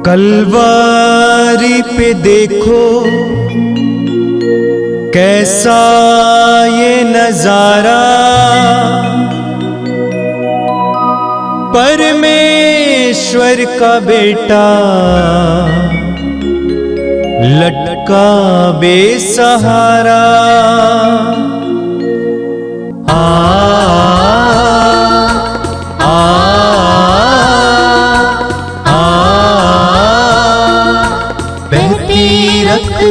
कलवारी पे देखो कैसा ये नजारा, परमेश्वर का बेटा लटका बेसहारा।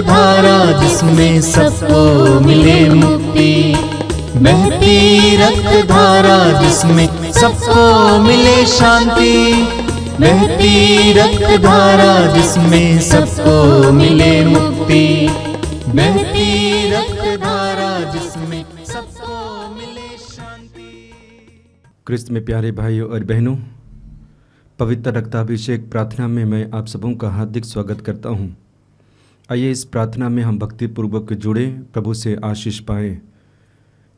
धारा जिसमें सबको मिले मुक्ति, बहती रक्त धारा जिसमें सबको मिले शांति, बहती रक्त धारा जिसमें सबको मिले मुक्ति, बहती रक्त धारा जिसमें सबको मिले शांति। क्रिस्त में प्यारे भाइयों और बहनों, पवित्र रक्ताभिषेक प्रार्थना में मैं आप सबों का हार्दिक स्वागत करता हूँ। आइए इस प्रार्थना में हम भक्ति पूर्वक जुड़े, प्रभु से आशीष पाएं।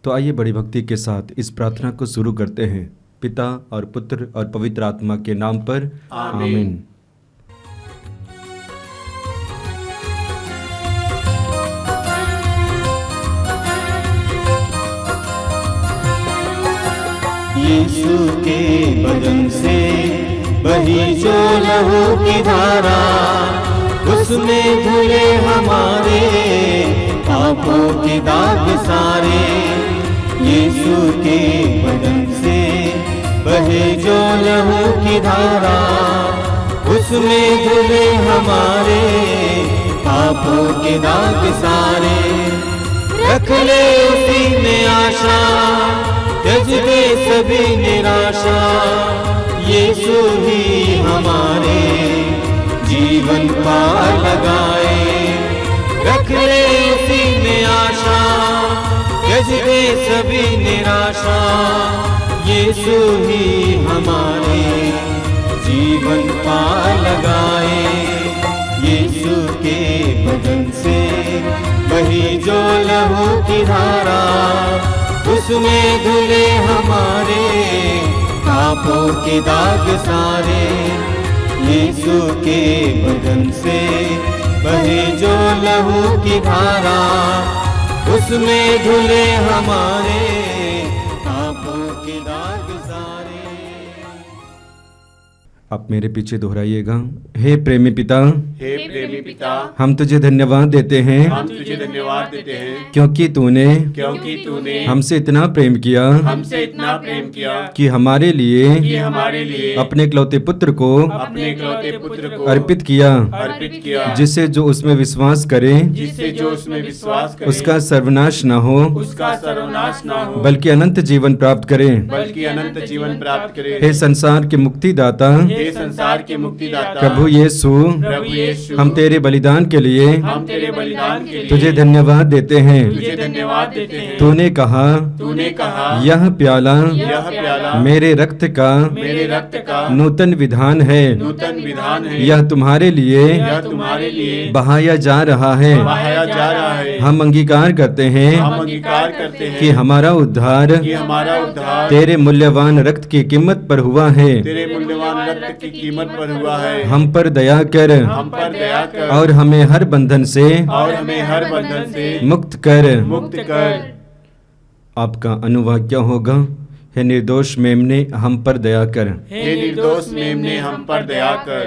तो आइए बड़ी भक्ति के साथ इस प्रार्थना को शुरू करते हैं। पिता और पुत्र और पवित्र आत्मा के नाम पर आमीन। यीशु के बदन से बही जो लहू की धारा, उसमें धुले हमारे पापों के दाग सारे। यीशु के बदन से बहे जो लहू की धारा, उसमें धुले हमारे पापों के दाग सारे। रख ले उसी में आशा, त्यज दे सभी निराशा, यीशु ही हमारे जीवन पार लगाए। रख ले उसी में आशा, त्यज दे सभी निराशा, यीशु ही हमारे जीवन पार लगाए। यीशु के बदन से बही जो लहू की धारा, उसमें धुले हमारे पापों के दाग सारे। यीशु के बदन से बहे जो लहू की धारा, उसमें धुले हमारे पापों के दाग सारे। आप मेरे पीछे दोहराइएगा। हे प्रेमी पिता, हे प्रेमी पिता, हम तुझे धन्यवाद देते हैं, हम तुझे धन्यवाद देते हैं, क्योंकि तूने हमसे इतना प्रेम किया, हमसे इतना प्रेम किया कि हमारे लिए अपने इकलौते पुत्र को अर्पित किया, जिससे जो उसमें विश्वास करे उसका सर्वनाश न हो, बल्कि अनंत जीवन प्राप्त करे। हे संसार के मुक्तिदाता, प्रभु यीशु, हम तेरे बलिदान के लिए तुझे धन्यवाद देते हैं। तूने कहा यह प्याला मेरे रक्त का नूतन विधान है, यह तुम्हारे लिए बहाया जा रहा है। हम अंगीकार करते हैं कि हमारा उद्धार तेरे मूल्यवान रक्त की कीमत पर हुआ है। हम पर दया कर और हमें हर बंधन से मुक्त कर। आपका अनुवाक्य होगा, हे निर्दोष मेमने हम पर दया कर। हे निर्दोष मेमने हम पर दया कर।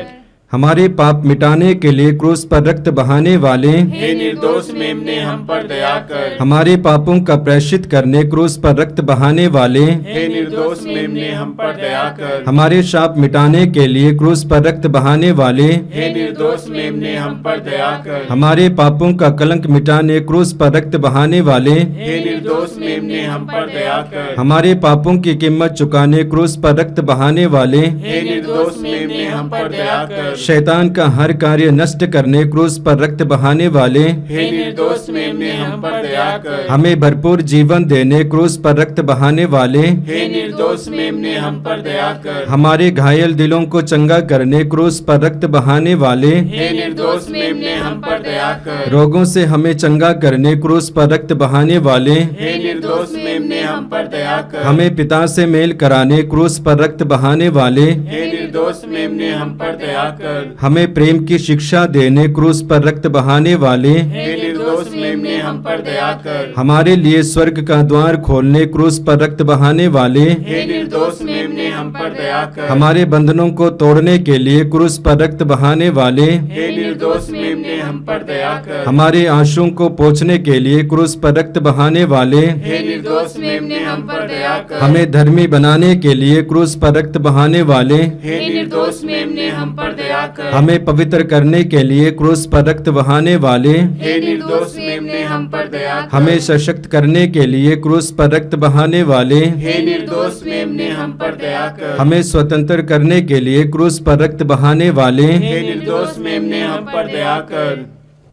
हमारे पाप मिटाने के लिए क्रूस पर रक्त बहाने वाले, हे निर्दोष मेमने हम पर दया कर। हमारे पापों का प्रायश्चित करने क्रूस पर रक्त बहाने वाले, हे निर्दोष मेमने हम पर दया कर। हमारे शाप मिटाने के लिए क्रूस पर रक्त बहाने वाले, हे निर्दोष मेमने हम पर दया कर। हमारे पापों का कलंक मिटाने क्रूस पर रक्त बहाने वाले, हे निर्दोष मेमने हम पर दया कर। हमारे पापों की कीमत चुकाने क्रूस पर रक्त बहाने वाले, हे निर्दोष मेमने हम पर दया कर। शैतान का हर कार्य नष्ट करने क्रूस पर रक्त बहाने वाले, हे निर्दोष मेमने हम पर दया कर। हमें भरपूर जीवन देने क्रूस पर रक्त बहाने वाले, हे निर्दोष मेमने हम पर दया कर। हमारे घायल दिलों को चंगा करने क्रूस पर रक्त बहाने वाले, हे निर्दोष मेमने हम पर दया कर। रोगों से हमें चंगा करने क्रूस पर रक्त बहाने वाले, हे निर्दोष मेमने हम पर दया कर। हमें पिता से मेल कराने क्रूस पर रक्त बहाने वाले हे निर्दोष मेमने हम पर दया कर। हमें प्रेम की शिक्षा देने क्रूस पर रक्त बहाने वाले हे निर्दोष मेमने हम पर दया कर। हमारे लिए स्वर्ग का द्वार खोलने क्रूस पर रक्त बहाने वाले हे निर्दोष मेमने हम पर दया कर। हमारे बंधनों को तोड़ने के लिए क्रूस पर रक्त बहाने वाले हे निर्दोष मेमने हम पर दया कर। हमारे आंसुओं को पोंछने के लिए क्रूस पर रक्त बहाने वाले हे निर्दोष मेमने हम पर दया कर। हमें धर्मी बनाने के लिए क्रूस पर रक्त बहाने वाले हे निर्दोष मेमने हम पर दया कर। हमें पवित्र करने के लिए क्रूस पर रक्त बहाने वाले हे निर्दोष मेमने हम पर दया कर। हमें सशक्त करने के लिए क्रूस पर रक्त बहाने वाले हे निर्दोष मेमने हम पर दया कर। हमें स्वतंत्र करने के लिए क्रूस पर रक्त बहाने वाले हे निर्दोष मेमने हम पर दया कर।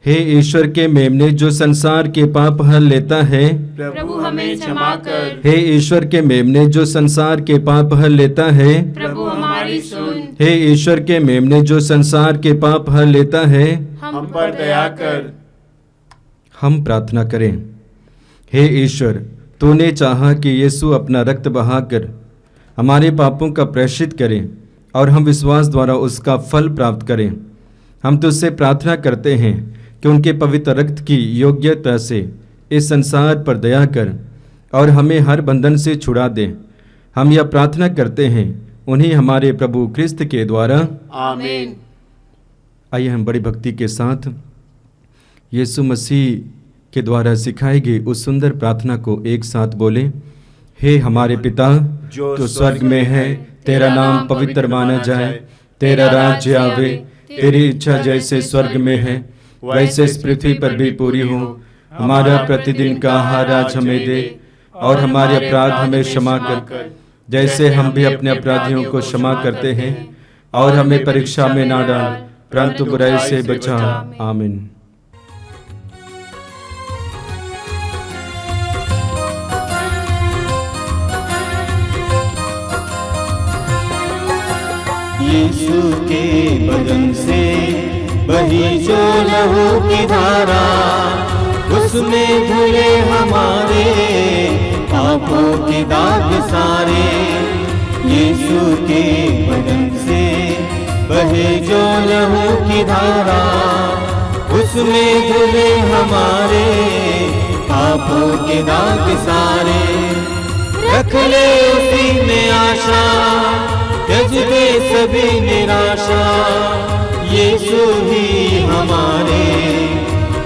हे ईश्वर के मेमने जो संसार के पाप हर लेता है, प्रभु हमें क्षमा कर। हे ईश्वर के मेमने जो संसार के पाप हर लेता है, प्रभु हमारी सुन। हे ईश्वर के मेमने जो संसार के पाप हर लेता है, हम पर दया कर। हम प्रार्थना करें। हे ईश्वर, तूने चाहा कि यीशु अपना रक्त बहाकर हमारे पापों का प्रायश्चित करे और हम विश्वास द्वारा उसका फल प्राप्त करें। हम तुझसे प्रार्थना करते हैं कि उनके पवित्र रक्त की योग्यता से इस संसार पर दया कर और हमें हर बंधन से छुड़ा दे। हम यह प्रार्थना करते हैं उन्हीं हमारे प्रभु क्रिस्त के द्वारा, आमीन। आइए हम बड़ी भक्ति के साथ यीशु मसीह के द्वारा सिखाई गई उस सुंदर प्रार्थना को एक साथ बोले। हे हमारे पिता जो स्वर्ग में है, तेरा नाम पवित्र माना जाए, तेरा राज्य आवे, तेरी इच्छा जैसे स्वर्ग में है वैसे इस पृथ्वी पर भी पूरी हो। हमारा प्रतिदिन का आहार आज हमें दे और हमारे अपराध हमें क्षमा कर जैसे हम भी अपने अपराधियों को क्षमा करते हैं, और हमें परीक्षा में ना डाल परंतु बुराई से बचा। आमीन। यीशु के बदन से बही जो लहू की धारा, उसमें धुले हमारे पापों के दाग सारे। यीशु के बदन से बहे जो लहू की धारा, उसमें धुले हमारे पापों के दाग सारे। रख ले उसी में आशा, त्यज दे सभी निराशा। यीशु ही हमारे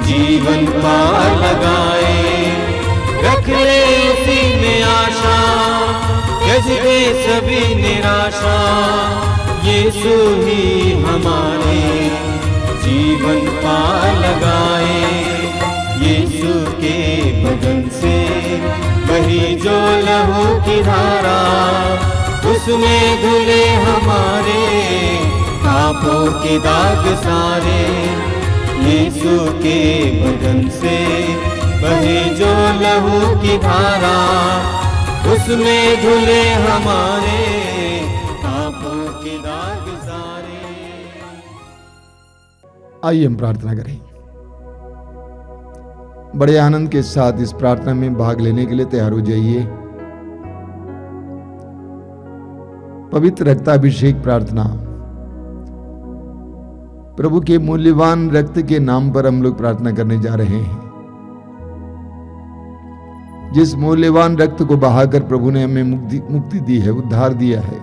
जीवन पार लगाए। रख ले उसी में आशा, त्यज दे सभी निराशा। यीशु ही हमारे जीवन पार लगाए। यीशु के बदन से बही जो लहू की धारा, उसमें धुले हमारे पापों के दाग सारे। यीशु के बदन से बहे जो लहू की धारा, उसमें धुले हमारे पापों के दाग सारे। आइए हम प्रार्थना करें। बड़े आनंद के साथ इस प्रार्थना में भाग लेने के लिए तैयार हो जाइए। पवित्र रक्ताभिषेक प्रार्थना। प्रभु के मूल्यवान रक्त के नाम पर हम लोग प्रार्थना करने जा रहे हैं। जिस मूल्यवान रक्त को बहाकर प्रभु ने हमें मुक्ति दी है, उद्धार दिया है।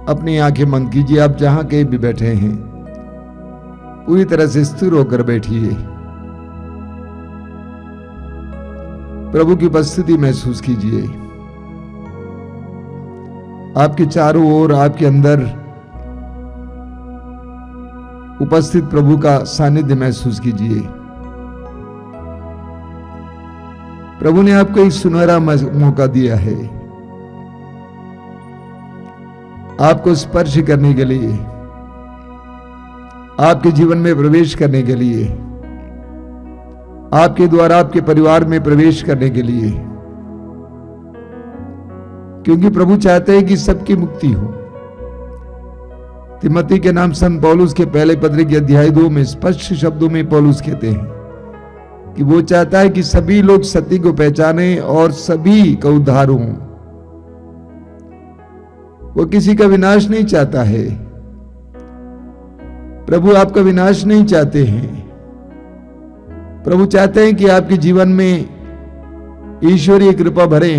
अपनी आंखें बंद कीजिए। आप जहां कहीं भी बैठे हैं पूरी तरह से स्थिर होकर बैठिए। प्रभु की उपस्थिति महसूस कीजिए। आपके चारों ओर, आपके अंदर उपस्थित प्रभु का सानिध्य महसूस कीजिए। प्रभु ने आपको एक सुनहरा मौका दिया है आपको स्पर्श करने के लिए, आपके जीवन में प्रवेश करने के लिए, आपके द्वारा आपके परिवार में प्रवेश करने के लिए, क्योंकि प्रभु चाहते हैं कि सबकी मुक्ति हो। तिमोथी के नाम संत पौलुस के पहले पत्र के अध्याय 2 में स्पष्ट शब्दों में पौलुस कहते हैं कि वो चाहता है कि सभी लोग सत्य को पहचाने और सभी का उद्धार हो। वो किसी का विनाश नहीं चाहता है। प्रभु आपका विनाश नहीं चाहते हैं। प्रभु चाहते हैं कि आपके जीवन में ईश्वरीय कृपा भरे।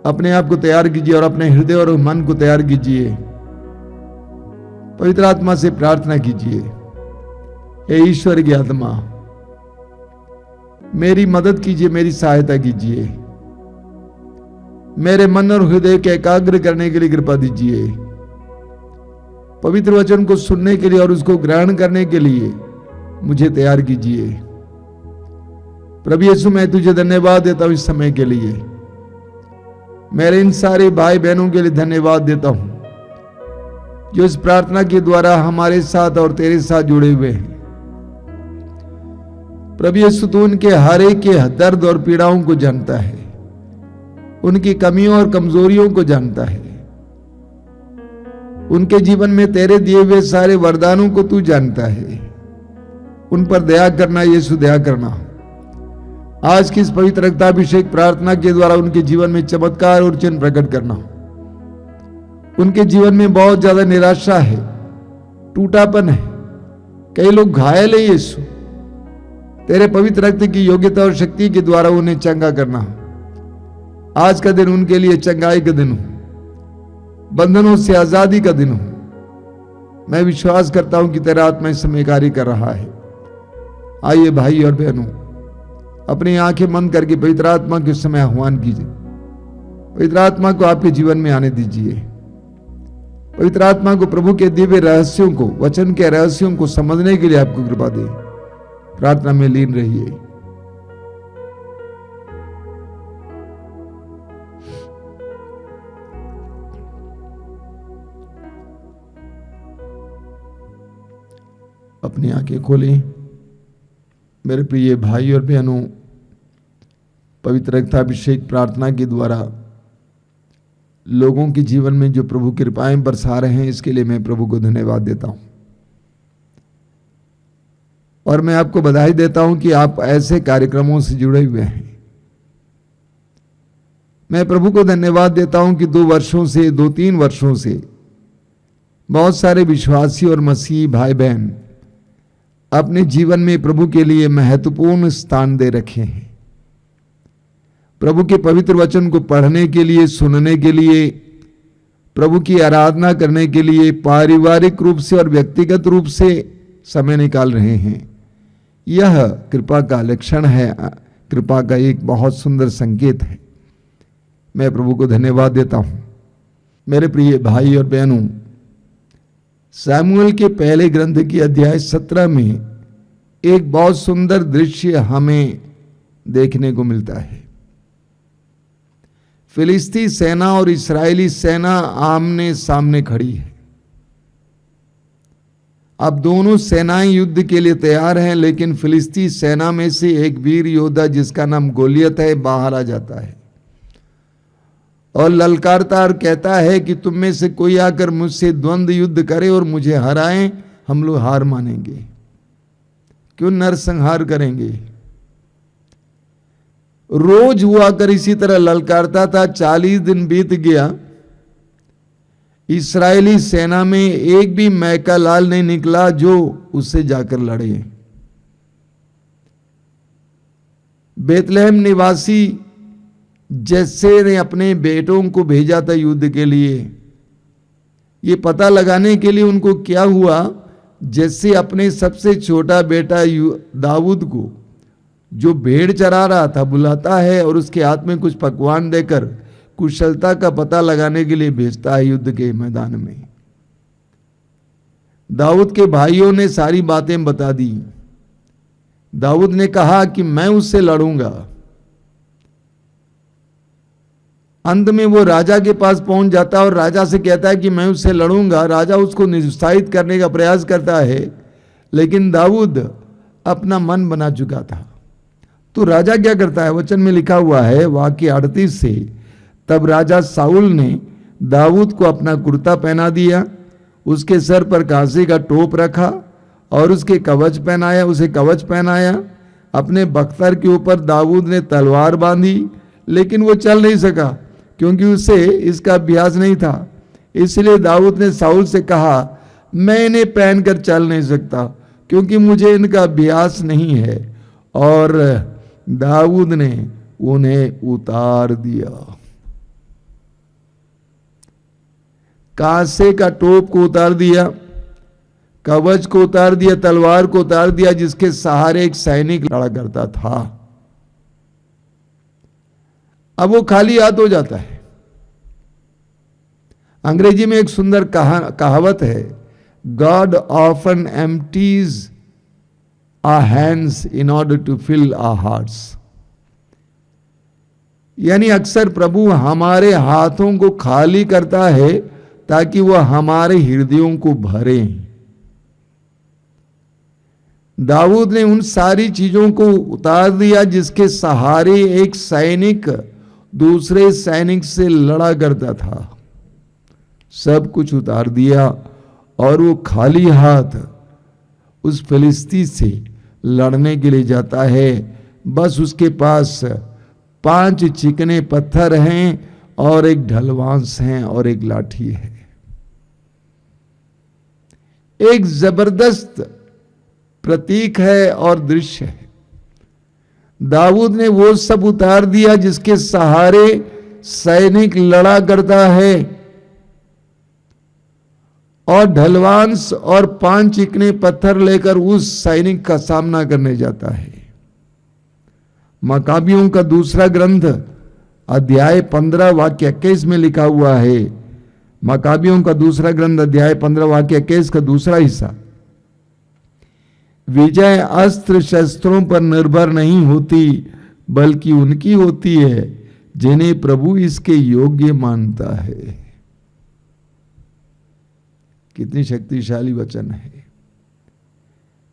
अपने आप को तैयार कीजिए और अपने हृदय और मन को तैयार कीजिए। पवित्र आत्मा से प्रार्थना कीजिए, हे ईश्वर की आत्मा, मेरी मदद कीजिए, मेरी सहायता कीजिए, मेरे मन और हृदय के एकाग्र करने के लिए कृपा दीजिए, पवित्र वचन को सुनने के लिए और उसको ग्रहण करने के लिए मुझे तैयार कीजिए। प्रभु यीशु, मैं तुझे धन्यवाद देता हूं इस समय के लिए। मेरे इन सारे भाई बहनों के लिए धन्यवाद देता हूं जो इस प्रार्थना के द्वारा हमारे साथ और तेरे साथ जुड़े हुए हैं। प्रभु यीशु, तू उनके हर एक के दर्द और पीड़ाओं को जानता है, उनकी कमियों और कमजोरियों को जानता है, उनके जीवन में तेरे दिए हुए सारे वरदानों को तू जानता है। उन पर दया करना यीशु, दया करना। आज की इस पवित्र रक्ताभिषेक प्रार्थना के द्वारा उनके जीवन में चमत्कार और चिन्ह प्रकट करना। उनके जीवन में बहुत ज्यादा निराशा है, टूटापन है, कई लोग घायल है यीशु, तेरे पवित्र रक्त की योग्यता और शक्ति के द्वारा उन्हें चंगा करना। आज का दिन उनके लिए चंगाई का दिन हो, बंधनों से आजादी का दिन हो। मैं विश्वास करता हूं कि तेरा आत्मा इस समय कार्य कर रहा है। आइए भाई और बहनों, अपनी आंखें बंद करके पवित्र आत्मा के समय आह्वान कीजिए। पवित्र आत्मा को आपके जीवन में आने दीजिए। पवित्र आत्मा को प्रभु के दिव्य रहस्यों को, वचन के रहस्यों को समझने के लिए आपको कृपा दे। प्रार्थना में लीन रहिए। अपनी आंखें खोलें। मेरे प्रिय भाई और बहनों, पवित्र रक्ताभिषेक प्रार्थना के द्वारा लोगों के जीवन में जो प्रभु कृपाएं बरसा रहे हैं, इसके लिए मैं प्रभु को धन्यवाद देता हूं। और मैं आपको बधाई देता हूं कि आप ऐसे कार्यक्रमों से जुड़े हुए हैं। मैं प्रभु को धन्यवाद देता हूं कि 2-3 वर्षों से बहुत सारे विश्वासी और मसीही भाई बहन अपने जीवन में प्रभु के लिए महत्वपूर्ण स्थान दे रखे हैं। प्रभु के पवित्र वचन को पढ़ने के लिए, सुनने के लिए, प्रभु की आराधना करने के लिए पारिवारिक रूप से और व्यक्तिगत रूप से समय निकाल रहे हैं। यह कृपा का लक्षण है, कृपा का एक बहुत सुंदर संकेत है। मैं प्रभु को धन्यवाद देता हूं। मेरे प्रिय भाई और बहनों, शमूएल के पहले ग्रंथ की अध्याय 17 में एक बहुत सुंदर दृश्य हमें देखने को मिलता है। फिलिस्ती सेना और इस्राएली सेना आमने सामने खड़ी है। अब दोनों सेनाएं युद्ध के लिए तैयार हैं, लेकिन फिलिस्ती सेना में से एक वीर योद्धा जिसका नाम गोलियत है बाहर आ जाता है और ललकारता और कहता है कि तुम में से कोई आकर मुझसे द्वंद्व युद्ध करे और मुझे हराए, हम लोग हार मानेंगे। क्यों नरसंहार करेंगे? रोज हुआ कर इसी तरह ललकारता था। 40 दिन बीत गया, इस्राएली सेना में एक भी मैका लाल नहीं निकला जो उससे जाकर लड़े। बेतलहम निवासी जैसे ने अपने बेटों को भेजा था युद्ध के लिए। ये पता लगाने के लिए उनको क्या हुआ, जैसे अपने सबसे छोटा बेटा दाऊद को जो भेड़ चरा रहा था बुलाता है और उसके हाथ में कुछ पकवान देकर कुशलता का पता लगाने के लिए भेजता है युद्ध के मैदान में। दाऊद के भाइयों ने सारी बातें बता दी। दाऊद ने कहा कि मैं उससे लड़ूंगा। अंत में वो राजा के पास पहुंच जाता है और राजा से कहता है कि मैं उससे लड़ूंगा। राजा उसको निरुत्साहित करने का प्रयास करता है, लेकिन दाऊद अपना मन बना चुका था। तो राजा क्या करता है, वचन में लिखा हुआ है वाक्य 38 से, तब राजा साउल ने दाऊद को अपना कुर्ता पहना दिया, उसके सर पर कांसे का टोप रखा और उसे कवच पहनाया। अपने बख्तर के ऊपर दाऊद ने तलवार बांधी, लेकिन वो चल नहीं सका क्योंकि उसे इसका अभ्यास नहीं था। इसलिए दाऊद ने शाऊल से कहा, मैं इन्हें पहनकर चल नहीं सकता क्योंकि मुझे इनका अभ्यास नहीं है। और दाऊद ने उन्हें उतार दिया। कांसे का टोप को उतार दिया, कवच को उतार दिया, तलवार को उतार दिया जिसके सहारे एक सैनिक लड़ा करता था। अब वो खाली हाथ हो जाता है। अंग्रेजी में एक सुंदर कहावत है, God often empties our hands in order to fill our hearts. यानी अक्सर प्रभु हमारे हाथों को खाली करता है ताकि वह हमारे हृदयों को भरे। दाऊद ने उन सारी चीजों को उतार दिया जिसके सहारे एक सैनिक दूसरे सैनिक से लड़ा करता था। सब कुछ उतार दिया और वो खाली हाथ उस फिलिस्ती से लड़ने के लिए जाता है। बस उसके पास 5 चिकने पत्थर हैं और एक ढलवांस है और एक लाठी है। एक जबरदस्त प्रतीक है और दृश्य है। दाऊद ने वो सब उतार दिया जिसके सहारे सैनिक लड़ा करता है और ढलवांस और 5 चिकने पत्थर लेकर उस सैनिक का सामना करने जाता है। मकाबियों का दूसरा ग्रंथ अध्याय 15 वाक्य 21 में लिखा हुआ है। मकाबियों का दूसरा ग्रंथ अध्याय 15 वाक्य 21 का दूसरा हिस्सा, विजय अस्त्र शस्त्रों पर निर्भर नहीं होती बल्कि उनकी होती है जिन्हें प्रभु इसके योग्य मानता है। कितनी शक्तिशाली वचन है।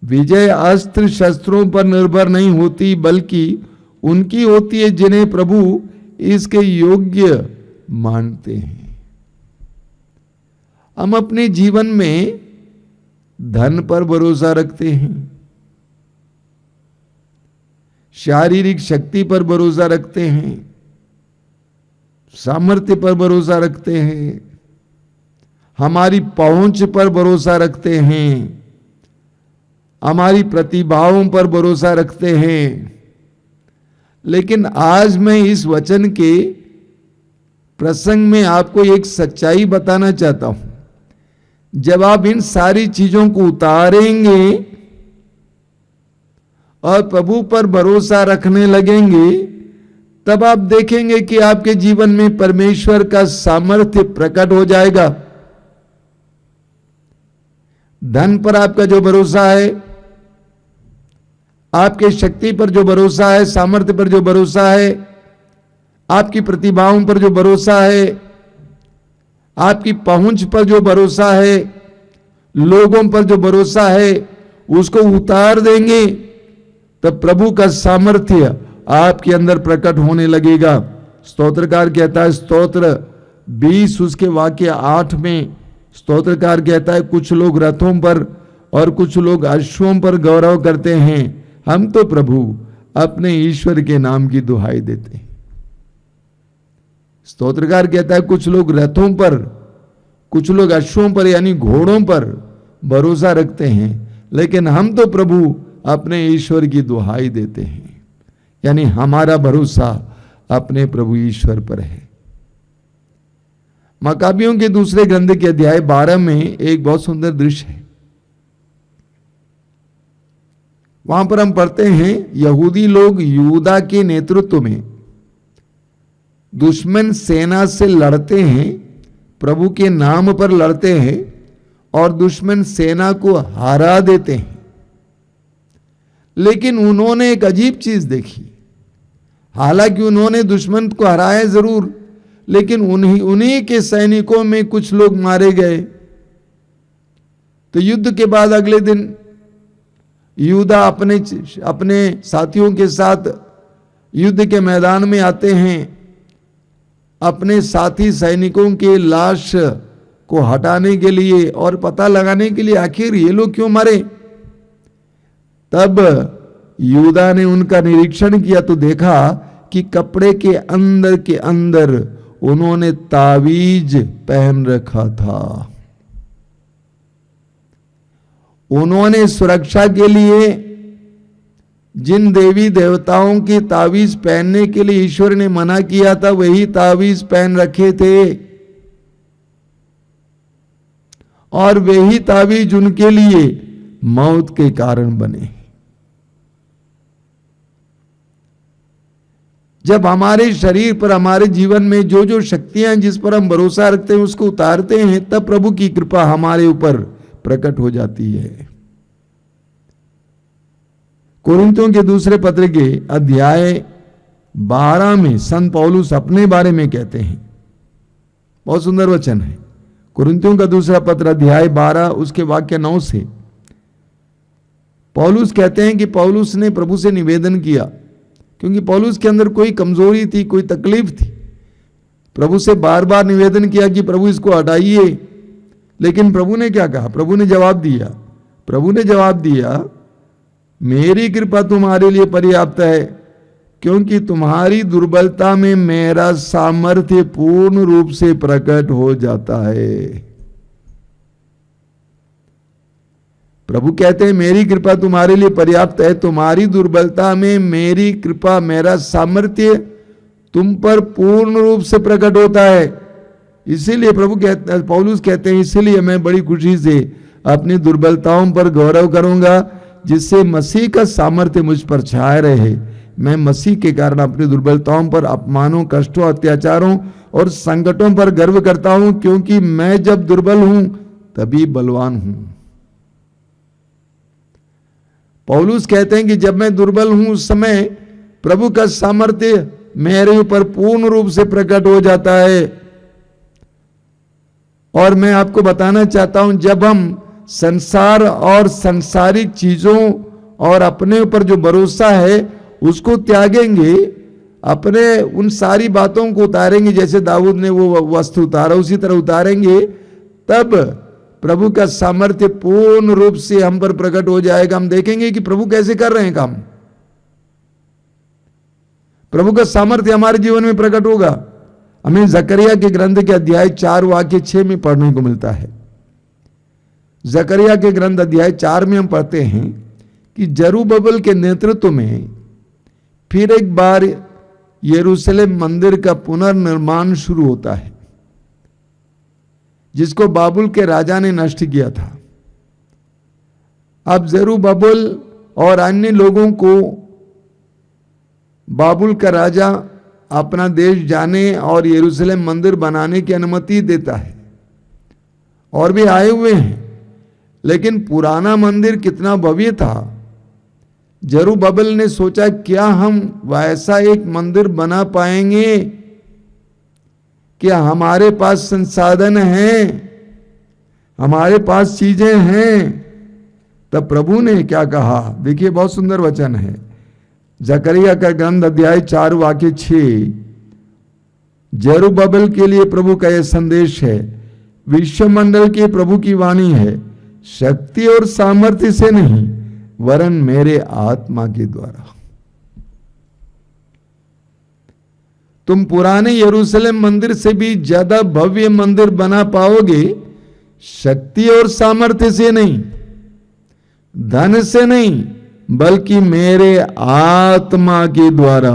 विजय अस्त्र शस्त्रों पर निर्भर नहीं होती बल्कि उनकी होती है जिन्हें प्रभु इसके योग्य मानते हैं। हम अपने जीवन में धन पर भरोसा रखते हैं, शारीरिक शक्ति पर भरोसा रखते हैं, सामर्थ्य पर भरोसा रखते हैं, हमारी पहुंच पर भरोसा रखते हैं, हमारी प्रतिभाओं पर भरोसा रखते हैं। लेकिन आज मैं इस वचन के प्रसंग में आपको एक सच्चाई बताना चाहता हूं। जब आप इन सारी चीजों को उतारेंगे और प्रभु पर भरोसा रखने लगेंगे, तब आप देखेंगे कि आपके जीवन में परमेश्वर का सामर्थ्य प्रकट हो जाएगा। धन पर आपका जो भरोसा है, आपके शक्ति पर जो भरोसा है, सामर्थ्य पर जो भरोसा है, आपकी प्रतिभाओं पर जो भरोसा है, आपकी पहुंच पर जो भरोसा है, लोगों पर जो भरोसा है, उसको उतार देंगे तब प्रभु का सामर्थ्य आपके अंदर प्रकट होने लगेगा। स्तोत्रकार कहता है, स्तोत्र 20 उसके वाक्य 8 में स्तोत्रकार कहता है, कुछ लोग रथों पर और कुछ लोग अश्वों पर गौरव करते हैं, हम तो प्रभु अपने ईश्वर के नाम की दुहाई देते हैं। स्तोत्रकार कहता है, कुछ लोग रथों पर, कुछ लोग अश्वों पर यानी घोड़ों पर भरोसा रखते हैं, लेकिन हम तो प्रभु अपने ईश्वर की दुहाई देते हैं। यानी हमारा भरोसा अपने प्रभु ईश्वर पर है। मकाबियों के दूसरे ग्रंथ के अध्याय 12 में एक बहुत सुंदर दृश्य है। वहां पर हम पढ़ते हैं, यहूदी लोग यूदा के नेतृत्व में दुश्मन सेना से लड़ते हैं, प्रभु के नाम पर लड़ते हैं और दुश्मन सेना को हरा देते हैं। लेकिन उन्होंने एक अजीब चीज देखी। हालांकि उन्होंने दुश्मन को हराया जरूर, लेकिन उन्हीं के सैनिकों में कुछ लोग मारे गए। तो युद्ध के बाद अगले दिन यूदा अपने साथियों के साथ युद्ध के मैदान में आते हैं, अपने साथी सैनिकों के लाश को हटाने के लिए और पता लगाने के लिए आखिर ये लोग क्यों मरे। तब यूदा ने उनका निरीक्षण किया तो देखा कि कपड़े के अंदर उन्होंने तावीज पहन रखा था। उन्होंने सुरक्षा के लिए जिन देवी देवताओं की तावीज पहनने के लिए ईश्वर ने मना किया था, वही तावीज पहन रखे थे, और वही तावीज उनके लिए मौत के कारण बने। जब हमारे शरीर पर, हमारे जीवन में जो जो शक्तियां हैं जिस पर हम भरोसा रखते हैं उसको उतारते हैं, तब प्रभु की कृपा हमारे ऊपर प्रकट हो जाती है। कोरिन्थियों के दूसरे पत्र के अध्याय 12 में संत पौलुस अपने बारे में कहते हैं, बहुत सुंदर वचन है। कोरिन्थियों का दूसरा पत्र अध्याय 12 उसके वाक्य 9 से पौलुस कहते हैं कि पौलुस ने प्रभु से निवेदन किया, क्योंकि पौलुस के अंदर कोई कमजोरी थी, कोई तकलीफ थी। प्रभु से बार बार निवेदन किया कि प्रभु इसको हटाइए, लेकिन प्रभु ने क्या कहा? प्रभु ने जवाब दिया, मेरी कृपा तुम्हारे लिए पर्याप्त है, क्योंकि तुम्हारी दुर्बलता में मेरा सामर्थ्य पूर्ण रूप से प्रकट हो जाता है। प्रभु कहते हैं मेरी कृपा तुम्हारे लिए पर्याप्त है, तुम्हारी दुर्बलता में मेरी कृपा, मेरा सामर्थ्य तुम पर पूर्ण रूप से प्रकट होता है। इसीलिए पौलुस कहते हैं, इसीलिए मैं बड़ी खुशी से अपनी दुर्बलताओं पर गौरव करूंगा, जिससे मसीह का सामर्थ्य मुझ पर छाया रहे। मैं मसीह के कारण अपनी दुर्बलताओं पर, अपमानों, कष्टों, अत्याचारों और संकटों पर गर्व करता हूं, क्योंकि मैं जब दुर्बल हूं तभी बलवान हूं। पौलुस कहते हैं कि जब मैं दुर्बल हूं उस समय प्रभु का सामर्थ्य मेरे ऊपर पूर्ण रूप से प्रकट हो जाता है। और मैं आपको बताना चाहता हूं, जब हम संसार और सांसारिक चीजों और अपने ऊपर जो भरोसा है उसको त्यागेंगे, अपने उन सारी बातों को उतारेंगे, जैसे दाऊद ने वो वस्त्र उतारा उसी तरह उतारेंगे, तब प्रभु का सामर्थ्य पूर्ण रूप से हम पर प्रकट हो जाएगा। हम देखेंगे कि प्रभु कैसे कर रहे हैं काम। प्रभु का सामर्थ्य हमारे जीवन में प्रकट होगा। हमें जकरिया के ग्रंथ के अध्याय 4 वाक्य 6 में पढ़ने को मिलता है। जकरिया के ग्रंथ अध्याय 4 में हम पढ़ते हैं कि जरूब्बाबेल के नेतृत्व में फिर एक बार यरूशलेम मंदिर का पुनर्निर्माण शुरू होता है, जिसको बाबुल के राजा ने नष्ट किया था। अब जरूब्बाबेल और अन्य लोगों को बाबुल का राजा अपना देश जाने और यरूशलेम मंदिर बनाने की अनुमति देता है, और भी आए हुए हैं। लेकिन पुराना मंदिर कितना भव्य था। जरूब्बाबेल ने सोचा, क्या हम वैसा एक मंदिर बना पाएंगे? क्या हमारे पास संसाधन हैं, हमारे पास चीजें हैं? तब प्रभु ने क्या कहा? देखिए, बहुत सुंदर वचन है। जकरिया का ग्रंथ अध्याय 4 वाक्य 6, जरूब्बाबेल के लिए प्रभु का यह संदेश है, विश्वमंडल के प्रभु की वाणी है, शक्ति और सामर्थ्य से नहीं वरन मेरे आत्मा के द्वारा। तुम पुराने यरूशलेम मंदिर से भी ज्यादा भव्य मंदिर बना पाओगे, शक्ति और सामर्थ्य से नहीं, धन से नहीं, बल्कि मेरे आत्मा के द्वारा।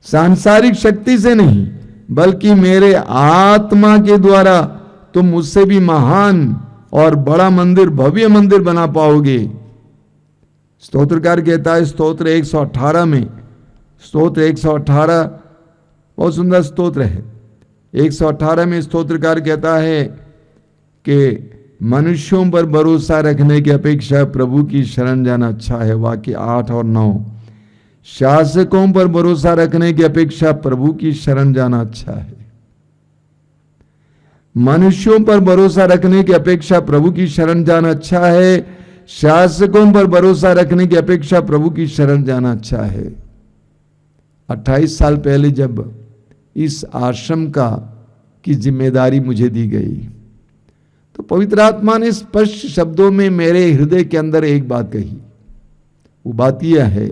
सांसारिक शक्ति से नहीं, बल्कि मेरे आत्मा के द्वारा तुम मुझसे भी महान और बड़ा मंदिर, भव्य मंदिर बना पाओगे। स्तोत्रकार कहता है स्तोत्र 118 में, स्तोत्र 118 बहुत सुंदर स्तोत्र है। 118 में स्तोत्रकार कहता है कि मनुष्यों पर भरोसा रखने की अपेक्षा प्रभु की शरण जाना अच्छा है। वाक्य 8 और 9, शासकों पर भरोसा रखने की अपेक्षा प्रभु की शरण जाना अच्छा है। मनुष्यों पर भरोसा रखने की अपेक्षा प्रभु की शरण जाना अच्छा है, शासकों पर भरोसा रखने की अपेक्षा प्रभु की शरण जाना अच्छा है। 28 साल पहले जब इस आश्रम की जिम्मेदारी मुझे दी गई, तो पवित्र आत्मा ने स्पष्ट शब्दों में मेरे हृदय के अंदर एक बात कही। वो बात यह है,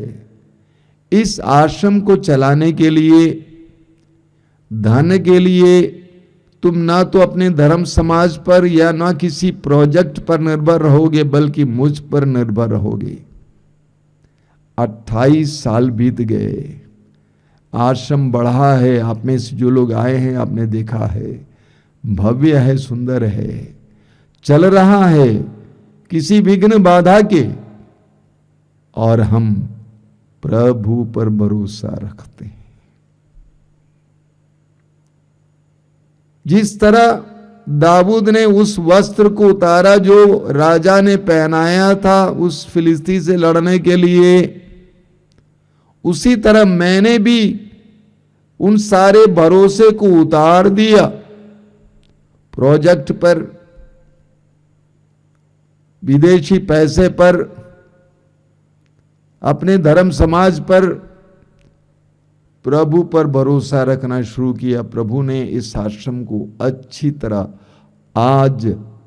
इस आश्रम को चलाने के लिए, धन के लिए तुम ना तो अपने धर्म समाज पर या ना किसी प्रोजेक्ट पर निर्भर रहोगे, बल्कि मुझ पर निर्भर रहोगे। 28 साल बीत गए, आश्रम बढ़ा है। आप में से जो लोग आए हैं आपने देखा है, भव्य है, सुंदर है, चल रहा है किसी विघ्न बाधा के, और हम प्रभु पर भरोसा रखते हैं। जिस तरह दाऊद ने उस वस्त्र को उतारा जो राजा ने पहनाया था उस फिलिस्ती से लड़ने के लिए, उसी तरह मैंने भी उन सारे भरोसे को उतार दिया। प्रोजेक्ट पर, विदेशी पैसे पर, अपने धर्म समाज पर, प्रभु पर भरोसा रखना शुरू किया। प्रभु ने इस आश्रम को अच्छी तरह आज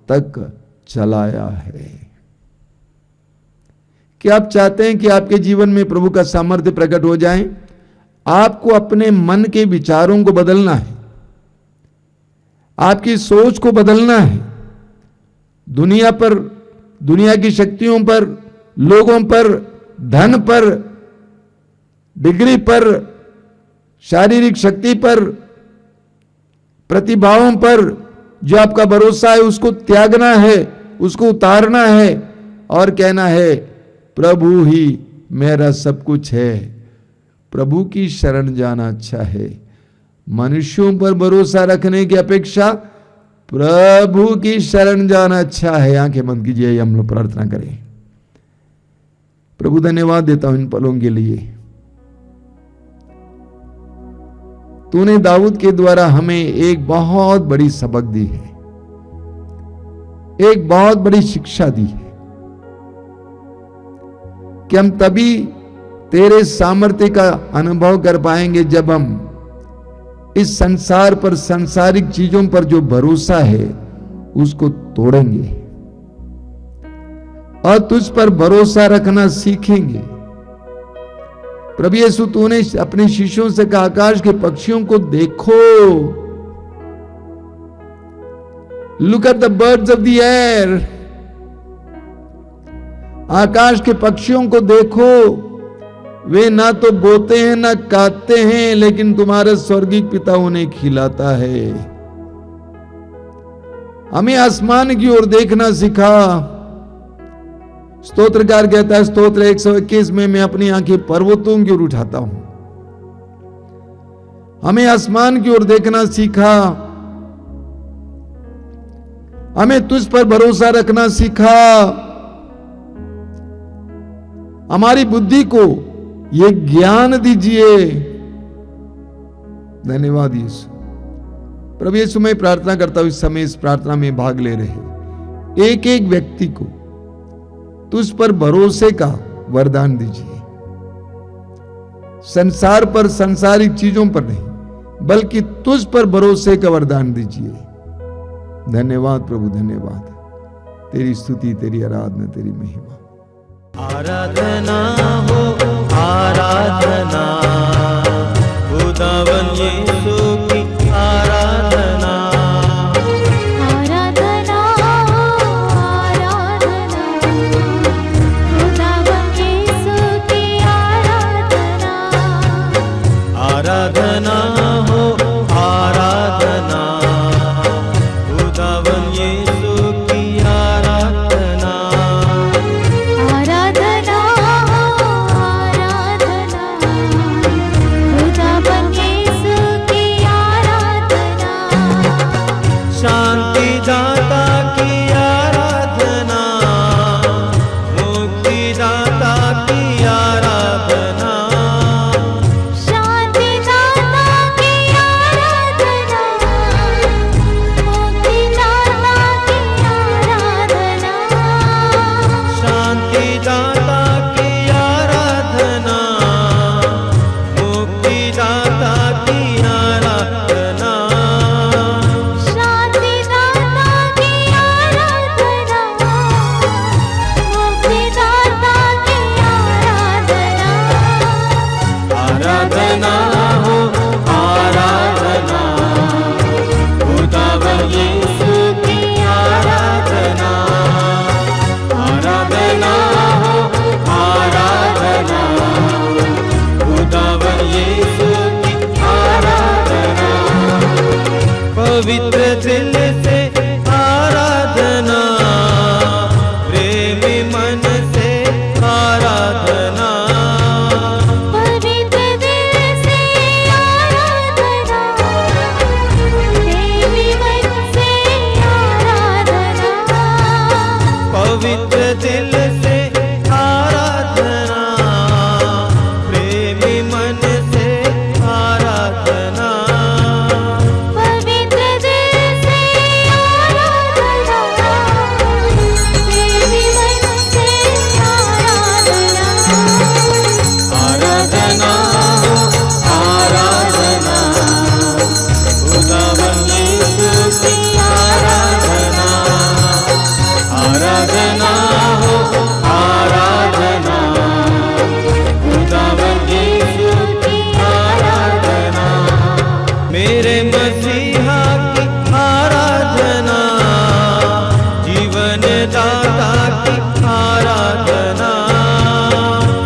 तक चलाया है। क्या आप चाहते हैं कि आपके जीवन में प्रभु का सामर्थ्य प्रकट हो जाए? आपको अपने मन के विचारों को बदलना है, आपकी सोच को बदलना है। दुनिया पर, दुनिया की शक्तियों पर, लोगों पर, धन पर, डिग्री पर, शारीरिक शक्ति पर, प्रतिभाओं पर जो आपका भरोसा है उसको त्यागना है, उसको उतारना है और कहना है प्रभु ही मेरा सब कुछ है। प्रभु की शरण जाना अच्छा है। मनुष्यों पर भरोसा रखने की अपेक्षा प्रभु की शरण जाना अच्छा है। आंखें बंद कीजिए, हम लोग प्रार्थना करें। प्रभु धन्यवाद देता हूं इन पलों के लिए। तूने दाऊद के द्वारा हमें एक बहुत बड़ी सबक दी है, एक बहुत बड़ी शिक्षा दी है कि हम तभी तेरे सामर्थ्य का अनुभव कर पाएंगे जब हम इस संसार पर, सांसारिक चीजों पर जो भरोसा है उसको तोड़ेंगे और तुझ पर भरोसा रखना सीखेंगे। प्रभु यीशु, तूने अपने शिष्यों से कहा आकाश के पक्षियों को देखो, look at the birds of the air. आकाश के पक्षियों को देखो, वे ना तो बोते हैं ना काटते हैं, लेकिन तुम्हारा स्वर्गीय पिता उन्हें खिलाता है। हमें आसमान की ओर देखना सिखा। स्तोत्रकार कहता है स्तोत्र 121 में, मैं अपनी आंखें पर्वतों की ओर उठाता हूं। हमें आसमान की ओर देखना सीखा, हमें तुझ पर भरोसा रखना सीखा। हमारी बुद्धि को ये ज्ञान दीजिए। धन्यवाद यीशु। प्रभु यीशु, मैं प्रार्थना करता हूं इस समय इस प्रार्थना में भाग ले रहे एक एक व्यक्ति को तुझ पर भरोसे का वरदान दीजिए। संसार पर, सांसारिक चीजों पर नहीं, बल्कि तुझ पर भरोसे का वरदान दीजिए। धन्यवाद प्रभु, धन्यवाद। तेरी स्तुति, तेरी आराधना, तेरी महिमा। आराधना हो आराधना, खुदावन यीशु की आराधना। आराधना आराधना, खुदावन यीशु की आराधना। आराधना हो आराधना, खुदावन यीशु की आराधना। आराधना आराधना, खुदावन यीशु पवित्र दिल से आराधना, प्रेमी मन से आराधना, पवित्र दिल से आराधना, प्रेमी मन से आराधना, पवित्र दिल से आराधना, प्रेमी मन से आराधना, पवित्र दिल से आराधना, प्रेमी मन से आराधना, आराधना आराधना, खुदावन यीशु की आराधना, आराधना हो आराधना, खुदावन यीशु की आराधना, मेरे मसीहा की आराधना, जीवन दाता की आराधना,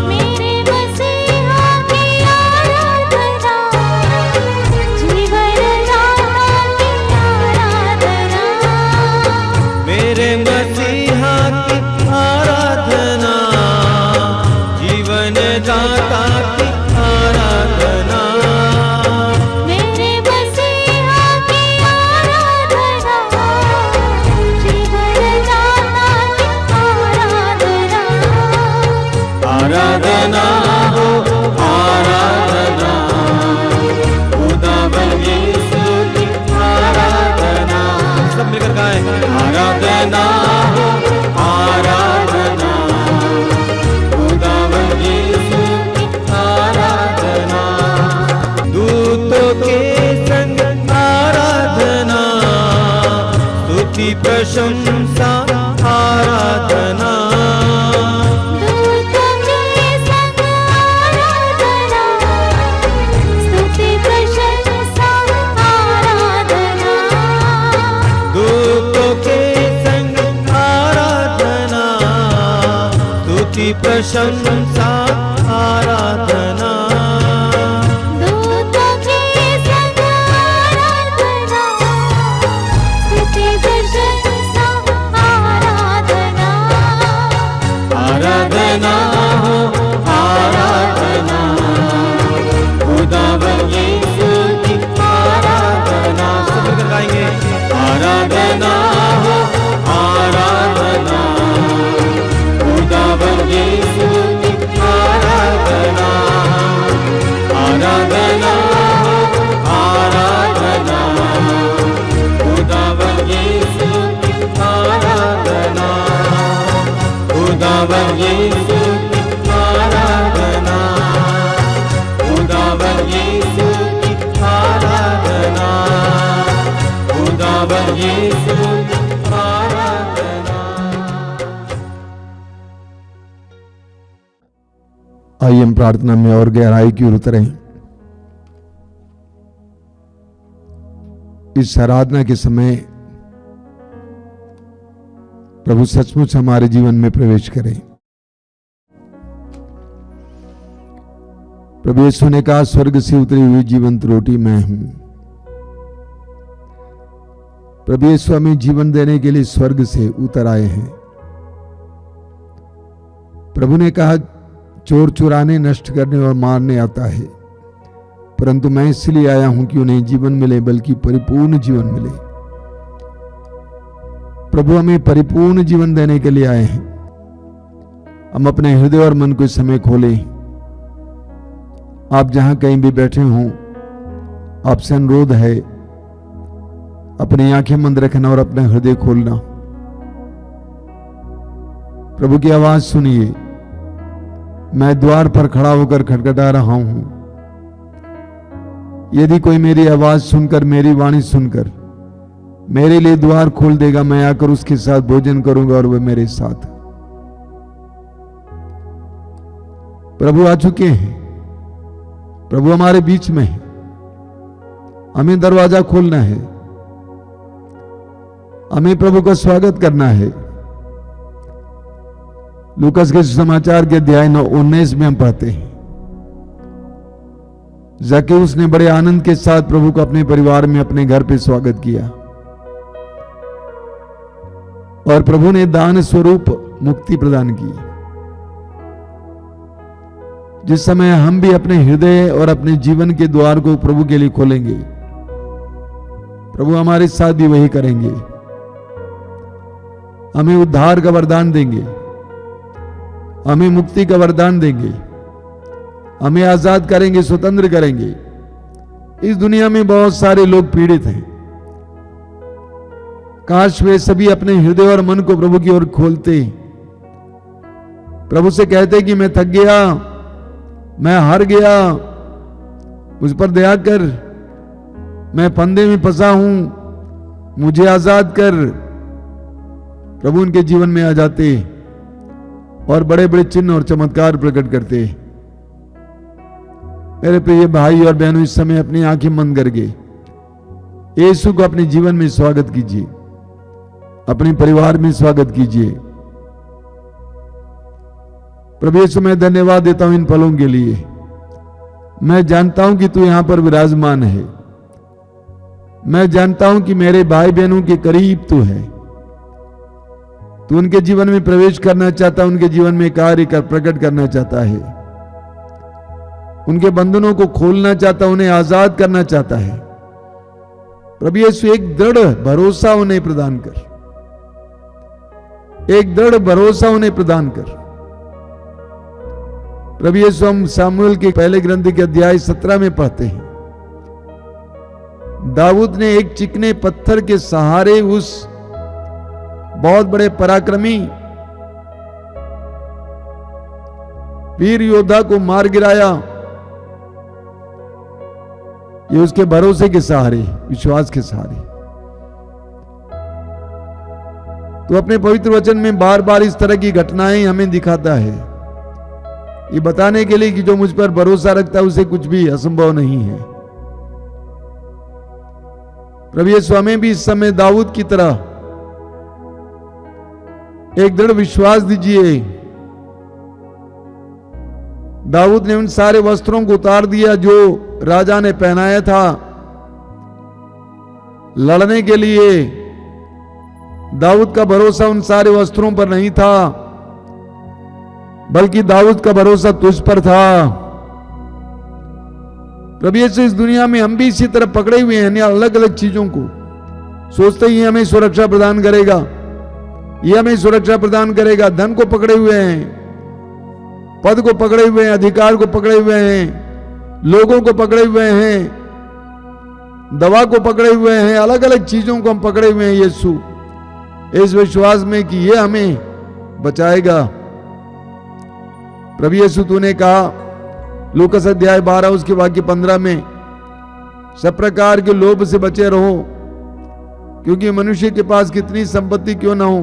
मेरे मसीहा की आराधना, जीवन दाता की आराधना, मेरे मसीहा की आराधना, जीवन दाता की आराधना, मेरे मसीहा की आराधना, जीवन दाता की आराधना, आराधना हो आराधना, खुदावन यीशु की आराधना, सब मिलकर गाएं, आराधना हो आराधना, खुदावन यीशु की आराधना, दूतों के संग आराधना, स्तुति प्रशंसा आराधना, दूतों के संग आराधना, स्तुति प्रशंसा आराधना, दूतों के संग आराधना, स्तुति प्रशंसा आराधना, दूतों के संग आराधना, स्तुति प्रशंसा आराधना, आराधना हो आराधना, खुदावन यीशु की आराधना, सब मिलकर गाएंगे, आराधना हो आराधना, खुदावन यीशु की आराधना, आराधना हो आराधना, खुदावन यीशु की आराधना, खुदावन यीशु की आराधना, खुदावन यीशु की आराधना, खुदावन यीशु की आराधना। आइए हम प्रार्थना में और गहराई की ओर उतरें। इस आराधना के समय प्रभु सचमुच हमारे जीवन में प्रवेश करें। प्रभु यीशु ने कहा, स्वर्ग से उतरी हुई जीवंत रोटी मैं हूं। प्रभु यीशु हमें जीवन देने के लिए स्वर्ग से उतर आए हैं। प्रभु ने कहा, चोर चुराने, नष्ट करने और मारने आता है, परंतु मैं इसलिए आया हूं कि उन्हें जीवन मिले, बल्कि परिपूर्ण जीवन मिले। प्रभु हमें परिपूर्ण जीवन देने के लिए आए हैं। हम अपने हृदय और मन को इस समय खोलें। आप जहां कहीं भी बैठे हों, आपसे अनुरोध है, अपनी आंखें बंद रखना और अपना हृदय खोलना। प्रभु की आवाज सुनिए। मैं द्वार पर खड़ा होकर खटखटा रहा हूं। यदि कोई मेरी आवाज सुनकर, मेरी वाणी सुनकर मेरे लिए द्वार खोल देगा, मैं आकर उसके साथ भोजन करूंगा और वह मेरे साथ। प्रभु आ चुके हैं। प्रभु हमारे बीच में है। हमें दरवाजा खोलना है। हमें प्रभु का स्वागत करना है। लूकास के समाचार के अध्याय 19 में हम पढ़ते हैं, जक्केउस ने बड़े आनंद के साथ प्रभु को अपने परिवार में, अपने घर पे स्वागत किया और प्रभु ने दान स्वरूप मुक्ति प्रदान की। जिस समय हम भी अपने हृदय और अपने जीवन के द्वार को प्रभु के लिए खोलेंगे, प्रभु हमारे साथ भी वही करेंगे। हमें उद्धार का वरदान देंगे, हमें मुक्ति का वरदान देंगे, हमें आजाद करेंगे, स्वतंत्र करेंगे। इस दुनिया में बहुत सारे लोग पीड़ित हैं। काश वे सभी अपने हृदय और मन को प्रभु की ओर खोलते, प्रभु से कहते कि मैं थक गया, मैं हार गया, मुझ पर दया कर, मैं फंदे में फंसा हूं, मुझे आजाद कर। प्रभु उनके जीवन में आ जाते और बड़े बड़े चिन्ह और चमत्कार प्रकट करते। मेरे प्रिय भाई और बहनों, इस समय अपनी आंखें बंद करके यीशु को अपने जीवन में स्वागत कीजिए, अपने परिवार में स्वागत कीजिए। प्रभु यीशु, मैं धन्यवाद देता हूं इन पलों के लिए। मैं जानता हूं कि तू यहां पर विराजमान है। मैं जानता हूं कि मेरे भाई बहनों के करीब तू है। तू उनके जीवन में प्रवेश करना चाहता, उनके जीवन में कार्य कर प्रकट करना चाहता है, उनके बंधनों को खोलना चाहता, उन्हें आजाद करना चाहता है। प्रभु यीशु, एक दृढ़ भरोसा उन्हें प्रदान कर, एक दृढ़ भरोसा उन्हें प्रदान कर। प्रभु यीशु, हम सामुएल के पहले ग्रंथ के अध्याय 17 में पढ़ते हैं, दाऊद ने एक चिकने पत्थर के सहारे उस बहुत बड़े पराक्रमी वीर योद्धा को मार गिराया। ये उसके भरोसे के सहारे, विश्वास के सहारे। तो अपने पवित्र वचन में बार बार इस तरह की घटनाएं हमें दिखाता है, ये बताने के लिए कि जो मुझ पर भरोसा रखता है उसे कुछ भी असंभव नहीं है। प्रभु यीशु, हमें भी इस समय दाऊद की तरह एक दृढ़ विश्वास दीजिए। दाऊद ने उन सारे वस्त्रों को उतार दिया जो राजा ने पहनाया था लड़ने के लिए। दाऊद का भरोसा उन सारे वस्त्रों पर नहीं था, बल्कि दाऊद का भरोसा तुझ पर था। प्रभु यीशु, इस दुनिया में हम भी इसी तरह पकड़े हुए हैं, अलग अलग चीजों को सोचते ही हमें सुरक्षा प्रदान करेगा, ये हमें सुरक्षा प्रदान करेगा। धन को पकड़े हुए हैं, पद को पकड़े हुए हैं, अधिकार को पकड़े हुए हैं, लोगों को पकड़े हुए हैं, दवा को पकड़े हुए हैं, अलग अलग चीजों को हम पकड़े हुए हैं। यीशु, इस विश्वास में कि ये हमें बचाएगा। प्रभु यीशु, तूने कहा लूकास अध्याय 12 उसके वाक्य 15 में, सब प्रकार के लोभ से बचे रहो, क्योंकि मनुष्य के पास कितनी संपत्ति क्यों ना हो,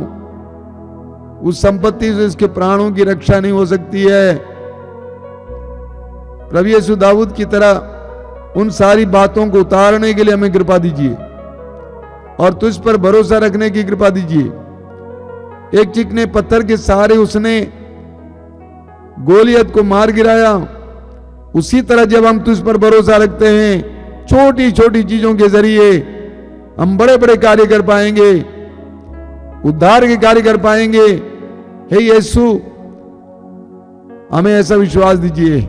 उस संपत्ति से इसके प्राणों की रक्षा नहीं हो सकती है। प्रभु यीशु, दाऊद की तरह उन सारी बातों को उतारने के लिए हमें कृपा दीजिए और तुझ पर भरोसा रखने की कृपा दीजिए। एक चिकने पत्थर के सहारे उसने गोलियत को मार गिराया, उसी तरह जब हम तुझ पर भरोसा रखते हैं, छोटी छोटी चीजों के जरिए हम बड़े बड़े कार्य कर पाएंगे, उद्धार के कार्य कर पाएंगे। हे यीशु, हमें ऐसा विश्वास दीजिए।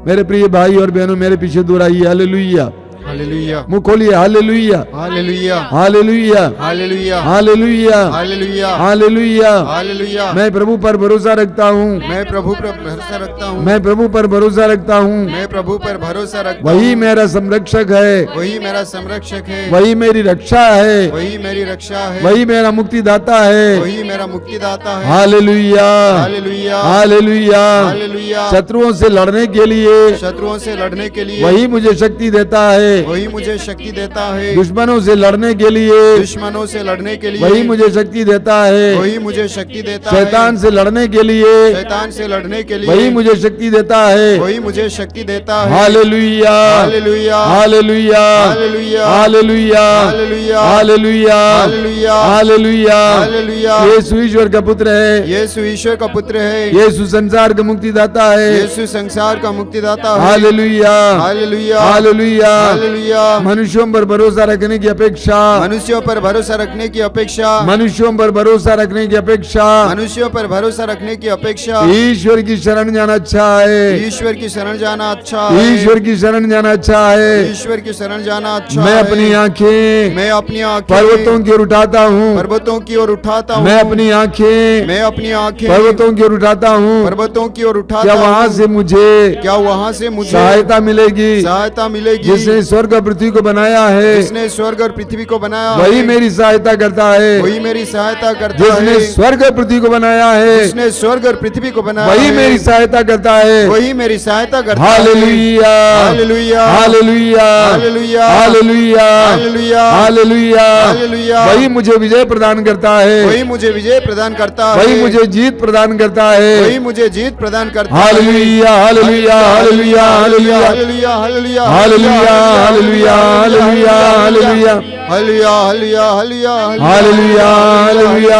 मेरे प्रिय भाई और बहनों, मेरे पीछे दोहराइए हालेलुया, हालेलुया, मुंह खोलिए hallelujah, hallelujah, hallelujah, hallelujah, hallelujah, hallelujah, hallelujah. Hallelujah. मैं प्रभु पर भरोसा रखता हूँ, मैं प्रभु पर भरोसा रखता हूँ, मैं प्रभु पर भरोसा रखता हूँ। मैं प्रभु पर भरोसा रखता हूँ। वही मेरा संरक्षक है, वही मेरा संरक्षक है, वही मेरी रक्षा है, वही मेरी रक्षा है, वही मेरा मुक्तिदाता है। वही मेरा मुक्तिदाता है। Hallelujah, hallelujah, hallelujah. हालेलुया। शत्रुओं से लड़ने के लिए शत्रुओं से लड़ने के लिए वही मुझे शक्ति देता है। वही मुझे शक्ति देता है। दुश्मनों से लड़ने के लिए दुश्मनों से लड़ने के लिए वही मुझे शक्ति देता है। वही मुझे शक्ति देता है। शैतान से लड़ने के लिए शैतान से लड़ने के लिए वही मुझे शक्ति देता है। वही मुझे शक्ति देता है। Hallelujah, hallelujah, hallelujah, hallelujah, hallelujah, hallelujah, hallelujah, hallelujah, hallelujah. Hallelujah. Yishu ईश्वर का पुत्र है। यीशु ईश्वर का पुत्र है। यीशु संसार का मुक्तिदाता है। यीशु संसार का मुक्तिदाता है। Hallelujah, hallelujah, hallelujah, hallelujah. मनुष्यों पर भरोसा रखने की अपेक्षा मनुष्यों पर भरोसा रखने की अपेक्षा मनुष्यों पर भरोसा रखने की अपेक्षा मनुष्यों पर भरोसा रखने की अपेक्षा ईश्वर की शरण जाना अच्छा है। ईश्वर की शरण जाना अच्छा है। ईश्वर की शरण जाना अच्छा है। ईश्वर की शरण जाना अच्छा मैं है। अपनी आंखें मैं अपनी आंखें पर्वतों की ओर उठाता हूँ। पर्वतों की ओर उठाता हूँ। मैं अपनी आंखें मैं अपनी आंखें पर्वतों की ओर उठाता हूँ। पर्वतों की ओर उठाता क्या वहाँ हूँ। से मुझे क्या वहाँ से मुझे सहायता मिलेगी? सहायता मिलेगी। जिसने स्वर्ग और पृथ्वी को बनाया है जिसने स्वर्ग और पृथ्वी को बनाया वही है, मेरी सहायता करता है। वही मेरी सहायता करता जिसने है। स्वर्ग और पृथ्वी को बनाया है जिसने स्वर्ग और पृथ्वी को बनाया वही है, मेरी सहायता करता है। वही मेरी सहायता करता है। Hallelujah, hallelujah, hallelujah, hallelujah, hallelujah, hallelujah, hallelujah. Hallelujah. वही मुझे विजय प्रदान करता है। वही मुझे विजय प्रदान करता है। वही मुझे जीत प्रदान करता है। वही मुझे जीत प्रदान करता है। Hallelujah, hallelujah, hallelujah, hallelujah, hallelujah, hallelujah, hallelujah, hallelujah, hallelujah, hallelujah, hallelujah, hallelujah, hallelujah, hallelujah, hallelujah,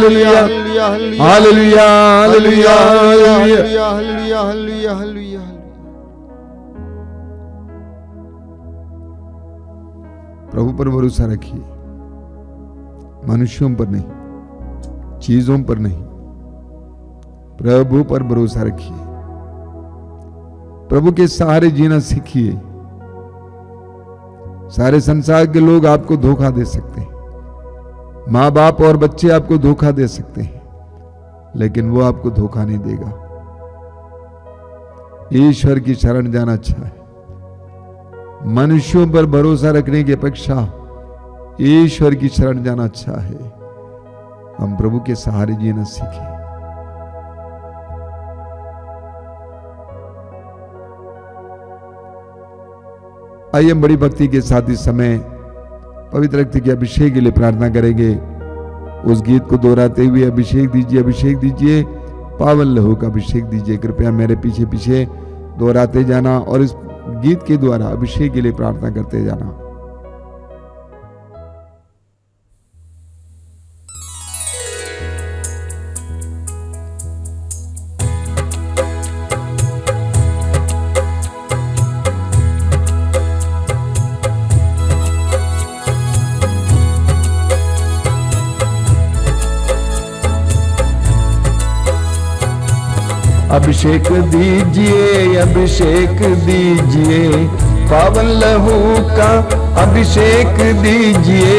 hallelujah, hallelujah, hallelujah, hallelujah, hallelujah. Hallelujah, hallelujah, hallelujah. प्रभु पर भरोसा रखिए, मनुष्यों पर नहीं, चीजों पर नहीं, प्रभु पर भरोसा रखिए। प्रभु के सहारे जीना सीखिए। सारे संसार के लोग आपको धोखा दे सकते हैं, माँ बाप और बच्चे आपको धोखा दे सकते हैं, लेकिन वो आपको धोखा नहीं देगा। ईश्वर की शरण जाना अच्छा है। मनुष्यों पर भरोसा रखने की अपेक्षा ईश्वर की शरण जाना अच्छा है। हम प्रभु के सहारे जीना सीखें। आइए हम बड़ी भक्ति के साथ इस समय पवित्र रक्त के अभिषेक के लिए प्रार्थना करेंगे। उस गीत को दोहराते हुए अभिषेक दीजिए, अभिषेक दीजिए, पावन लहू का अभिषेक दीजिए। कृपया मेरे पीछे पीछे दोहराते जाना और इस गीत के द्वारा अभिषेक के लिए प्रार्थना करते जाना। अभिषेक दीजिए, अभिषेक दीजिए, पावन लहू का अभिषेक दीजिए।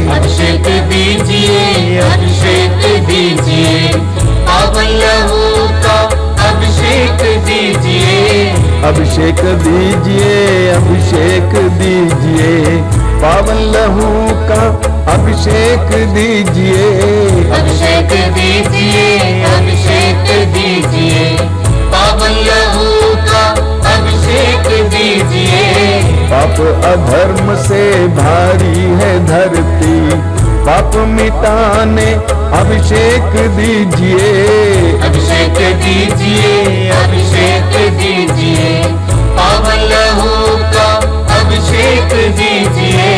अभिषेक दीजिए, अभिषेक दीजिए, पावन लहू का अभिषेक दीजिए। अभिषेक दीजिए, अभिषेक दीजिए, पावन लहू का अभिषेक दीजिए। अभिषेक दीजिए, अभिषेक दीजिए, पावन लहू का अभिषेक दीजिए। पाप अधर्म से भारी है धरती, पाप मिटाने अभिषेक दीजिए। अभिषेक दीजिए, अभिषेक दीजिए, पावन लहू का अभिषेक दीजिए।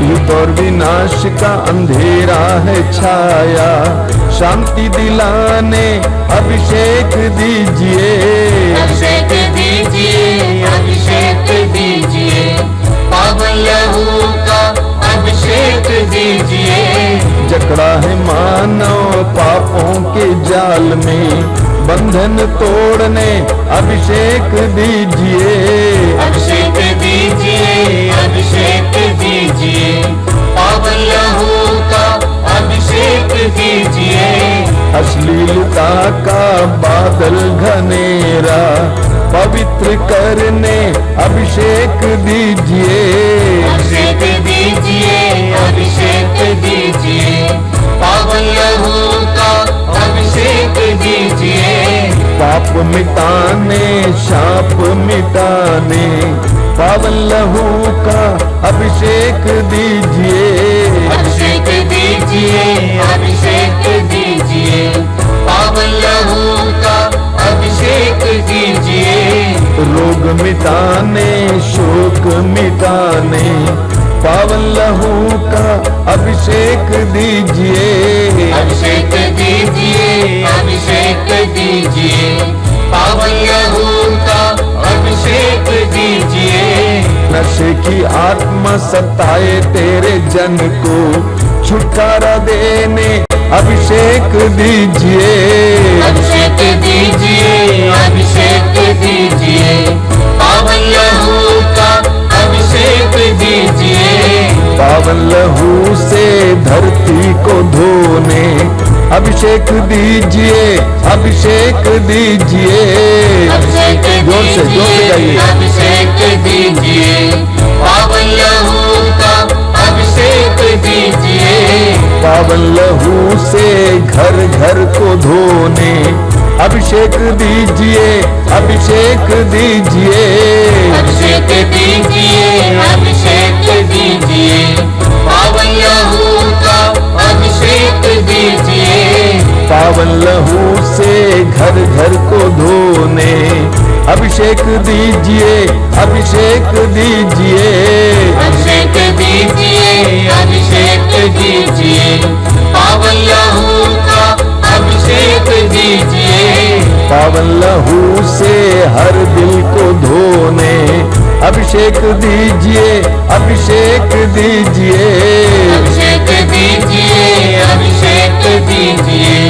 युग और विनाश का अंधेरा है छाया, शांति दिलाने अभिषेक दीजिए। अभिषेक दीजिए, अभिषेक दीजिए, पावन लहू का अभिषेक दीजिए। जकड़ा है मानव पापों के जाल में, बंधन तोड़ने अभिषेक दीजिए। अभिषेक दीजिए, अभिषेक दीजिए, पावन लहू का अभिषेक दीजिए। अश्लीलता का बादल घनेरा पवित्र करने अभिषेक दीजिए। अभिषेक दीजिए, अभिषेक दीजिए, पावन लहू का अभिषेक दीजिए। पाप मिटाने, शाप मिटाने, पावन लहू का अभिषेक दीजिए, अभिषेक दीजिए, अभिषेक दीजिए, पावन लहू का अभिषेक दीजिए। रोग मिटाने शोक मिटाने पावन लहू का अभिषेक दीजिए, अभिषेक दीजिए, अभिषेक दीजिए, पावन लहू का अभिषेक दीजिए। नशे की आत्मा सताए तेरे जन को छुटकारा देने अभिषेक दीजिए, अभिषेक दीजिए, अभिषेक दीजिए, पावन लहू का अभिषेक दीजिए। पावन लहू से धरती को धोने अभिषेक दीजिए, अभिषेक दीजिए। अभिषेक जोर से गाइए। अभिषेक दीजिए, पावन लहू का अभिषेक दीजिए। पावन लहू से घर घर को धोने अभिषेक दीजिए, अभिषेक दीजिए। अभिषेक दीजिए, अभिषेक दीजिए, पावन लहू का अभिषेक दीजिए। पावन लहू से घर घर को धोने अभिषेक दीजिए, अभिषेक दीजिए। अभिषेक दीजिए, अभिषेक दीजिए, पावन लहू का अभिषेक दीजिए। पावन लहू से हर दिल को धोने अभिषेक दीजिए, अभिषेक दीजिए। अभिषेक दीजिए, अभिषेक दीजिए,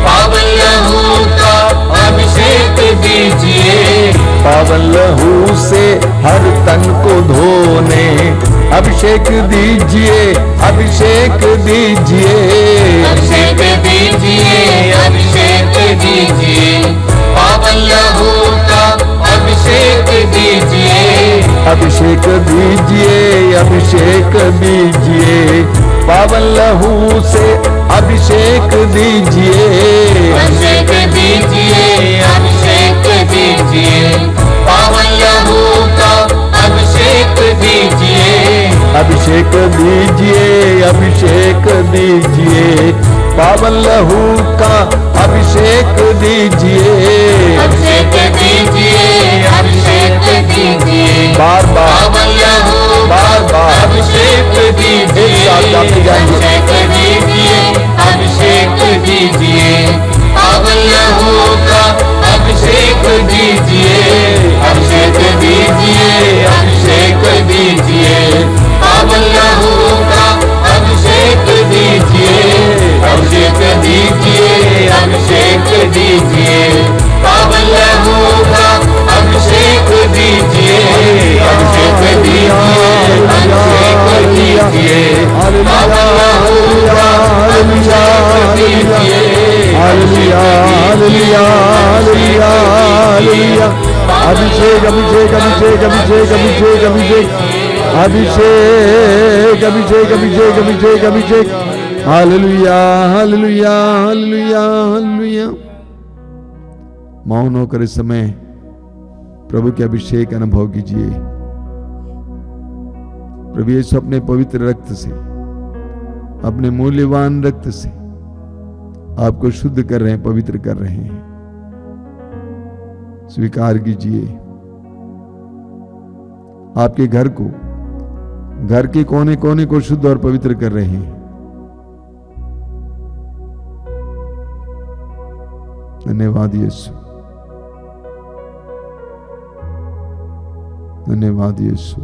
पावन लहू का अभिषेक दीजिए। पावन लहू से हर तन को धोने अभिषेक दीजिए, अभिषेक दीजिए। अभिषेक दीजिए, अभिषेक दीजिए, पावन लहू का अभिषेक दीजिए। अभिषेक दीजिए, अभिषेक दीजिए, पावन लहू से अभिषेक दीजिए। अभिषेक दीजिए, अभिषेक दीजिए, पावन लहू का अभिषेक दीजिए। अभिषेक दीजिए, अभिषेक दीजिए, पावन लहू का अभिषेक दीजिए। अभिषेक दीजिए, अभिषेक दीजिए, बार बार पावन लहू बार बार अभिषेक दीजिए। एक साथ गाते जाएंगे। अभिषेक दीजिए, अभिषेक दीजिए, पावन लहू का अभिषेक दीजिए। अभिषेक दीजिए, अभिषेक दीजिए, पावन लहू का अभिषेक दीजिए। अभिषेक दीजिए, अभिषेक दीजिए, पावन लहू का अभिषेक दीजिए। अभिषेक दीजिए, अभिषेक दीजिए, पावन लहू का अभिषेक दीजिए। Hallelujah, hallelujah, hallelujah, hallelujah. अभिषेक, अभिषेक, अभिषेक, अभिषेक, अभिषेक, अभिषेक, अभिषेक, अभिषेक, अभिषेक, अभिषेक, अभिषेक। Hallelujah, hallelujah, hallelujah, hallelujah. मौन होकर इस समय प्रभु के अभिषेक अनुभव कीजिए। प्रभु यीशु अपने पवित्र रक्त से, अपने मूल्यवान रक्त से आपको शुद्ध कर रहे हैं, पवित्र कर रहे हैं। स्वीकार कीजिए। आपके घर को, घर के कोने कोने को शुद्ध और पवित्र कर रहे हैं। धन्यवाद यीशु, धन्यवाद यीशु।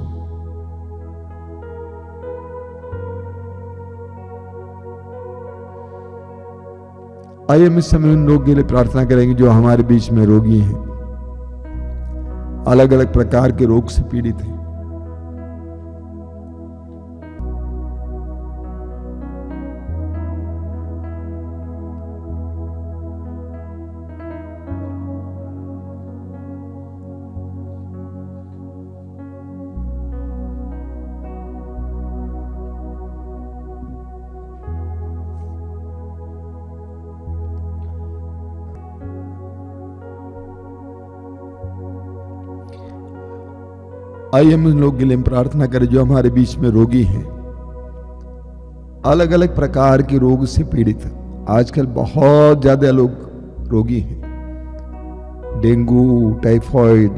आइए हम इस समय उन लोगों के लिए प्रार्थना करेंगे जो हमारे बीच में रोगी हैं, अलग अलग प्रकार के रोग से पीड़ित हैं। आइए हम उन लोग के लिए प्रार्थना करें जो हमारे बीच में रोगी हैं, अलग अलग प्रकार के रोग से पीड़ित। आजकल बहुत ज्यादा लोग रोगी हैं, डेंगू, टाइफाइड,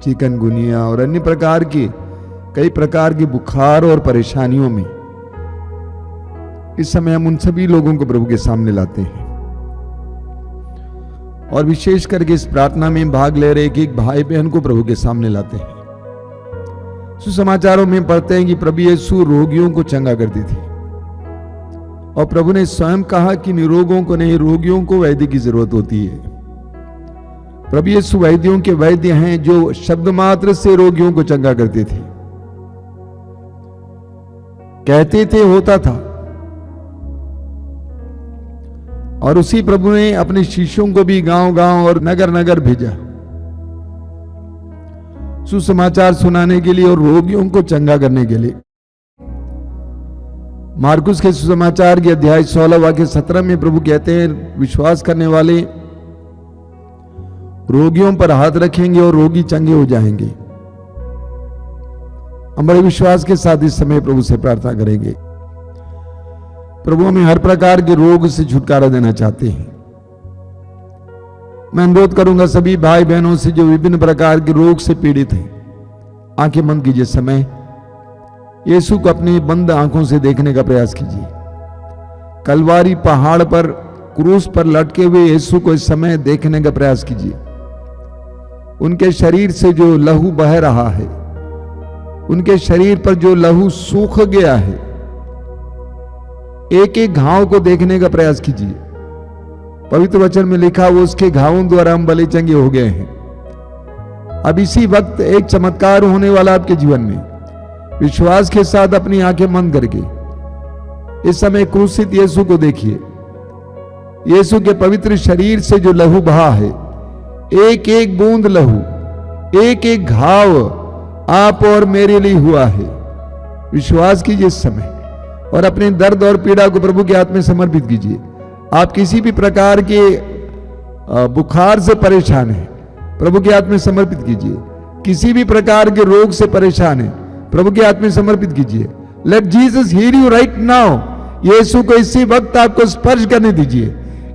चिकनगुनिया और अन्य प्रकार के कई प्रकार के बुखार और परेशानियों में। इस समय हम उन सभी लोगों को प्रभु के सामने लाते हैं और विशेष करके इस प्रार्थना में भाग ले रहे एक भाई बहन को प्रभु के सामने लाते हैं। सुसमाचारों में पढ़ते हैं कि प्रभु यीशु रोगियों को चंगा करते थे और प्रभु ने स्वयं कहा कि निरोगों को नहीं, रोगियों को वैद्य की जरूरत होती है। प्रभु यीशु वैद्यों के वैद्य हैं जो शब्द मात्र से रोगियों को चंगा करते थे, कहते थे होता था। और उसी प्रभु ने अपने शिष्यों को भी गांव-गांव और नगर-नगर भेजा सुसमाचार सुनाने के लिए और रोगियों को चंगा करने के लिए। मार्कुस के सुसमाचार के अध्याय 16 वाक्य 17 में प्रभु कहते हैं, विश्वास करने वाले रोगियों पर हाथ रखेंगे और रोगी चंगे हो जाएंगे। हम बड़े विश्वास के साथ इस समय प्रभु से प्रार्थना करेंगे। प्रभु हमें हर प्रकार के रोग से छुटकारा देना चाहते हैं। मैं अनुरोध करूंगा सभी भाई बहनों से जो विभिन्न प्रकार के रोग से पीड़ित हैं, आंखें बंद कीजिए। समय यीशु को अपनी बंद आंखों से देखने का प्रयास कीजिए। कलवारी पहाड़ पर क्रूस पर लटके हुए यीशु को इस समय देखने का प्रयास कीजिए। उनके शरीर से जो लहू बह रहा है, उनके शरीर पर जो लहू सूख गया है, एक एक घाव को देखने का प्रयास कीजिए। पवित्र वचन में लिखा, वो उसके घावों द्वारा हम भले चंगे हो गए हैं। अब इसी वक्त एक चमत्कार होने वाला आपके जीवन में। विश्वास के साथ अपनी आंखें बंद करके इस समय क्रूसित यीशु को देखिए। यीशु के पवित्र शरीर से जो लहू बहा है, एक एक बूंद लहू, एक एक घाव आप और मेरे लिए हुआ है। विश्वास कीजिए इस समय और अपने दर्द और पीड़ा को प्रभु के हाथ में समर्पित कीजिए। आप किसी भी प्रकार के बुखार से परेशान हैं, प्रभु के हाथ में समर्पित कीजिए। किसी भी प्रकार के रोग से परेशान हैं, प्रभु के हाथ में समर्पित कीजिए। Let Jesus heal you right now. Yishu को इसी वक्त आपको स्पर्श करने दीजिए।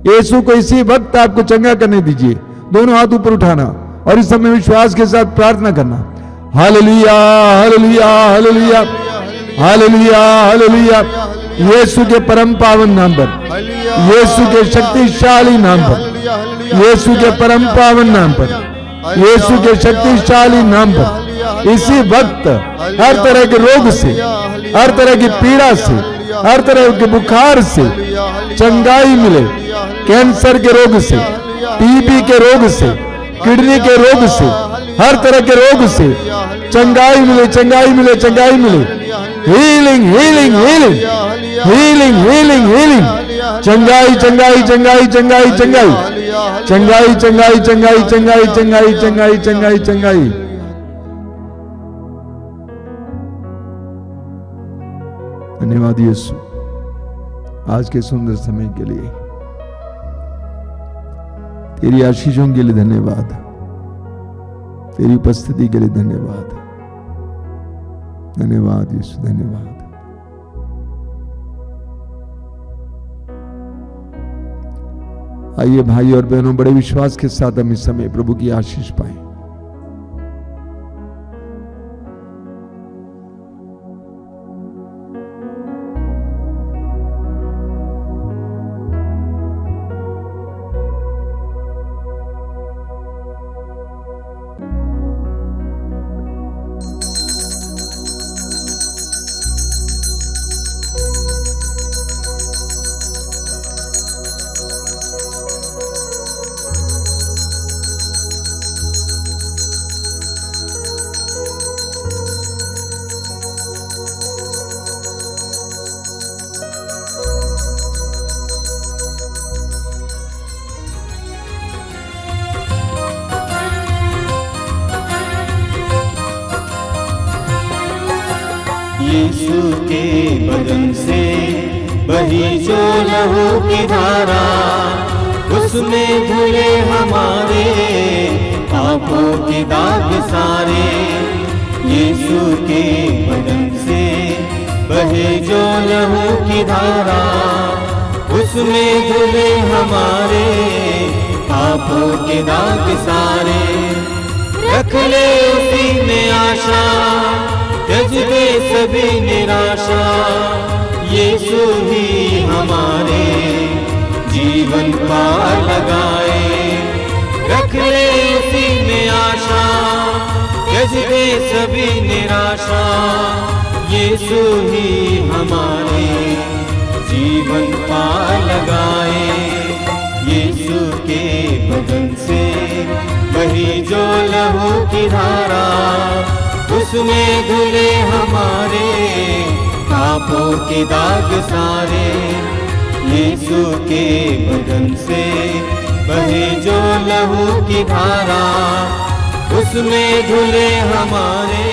यीशु को इसी वक्त आपको चंगा करने दीजिए। दोनों हाथ ऊपर उठाना और इस समय विश्वास के साथ प्रार्थना करना। Hallelujah, hallelujah, hallelujah, hallelujah, hallelujah. Yishu के परम पावन नाम पर, यीशु के शक्तिशाली नाम पर, यीशु के परम पावन नाम पर, यीशु के शक्तिशाली नाम पर इसी वक्त हर तरह के रोग से, हर तरह की पीड़ा से, हर तरह के बुखार से चंगाई मिले। कैंसर के रोग से, टीबी के रोग से, किडनी के रोग से, हर तरह के रोग से चंगाई मिले, चंगाई मिले, चंगाई मिले। Healing, healing, healing, healing, healing, healing. चंगाई, चंगाई, चंगाई, चंगाई, चंगाई, चंगाई, चंगाई, चंगाई, चंगाई, चंगाई, चंगाई, चंगाई, चंगाई। धन्यवाद यीशु आज के सुंदर समय के लिए, तेरी आशीषों के लिए धन्यवाद, तेरी उपस्थिति के लिए धन्यवाद। धन्यवाद यीशु, धन्यवाद। आइए भाई और बहनों, बड़े विश्वास के साथ हम इस समय प्रभु की आशीष पाएं। यीशु के बदन से बही जो लहू की धारा, उसमें धुले हमारे पापों के दाग सारे। यीशु के बदन से बहे जो लहू की धारा, उसमें धुले हमारे पापों के दाग सारे। रख ले उसी में आशा, त्यज दे सभी निराशा, यीशु ही हमारे जीवन पार लगाए। रख ले उसी में आशा, त्यज दे सभी निराशा, यीशु ही हमारे जीवन पार लगाए। यीशु के बदन से बही जो लहू की धारा, उसमें धुले हमारे पापों के दाग सारे। यीशु के बदन से बहे जो लहू की धारा, उसमें धुले हमारे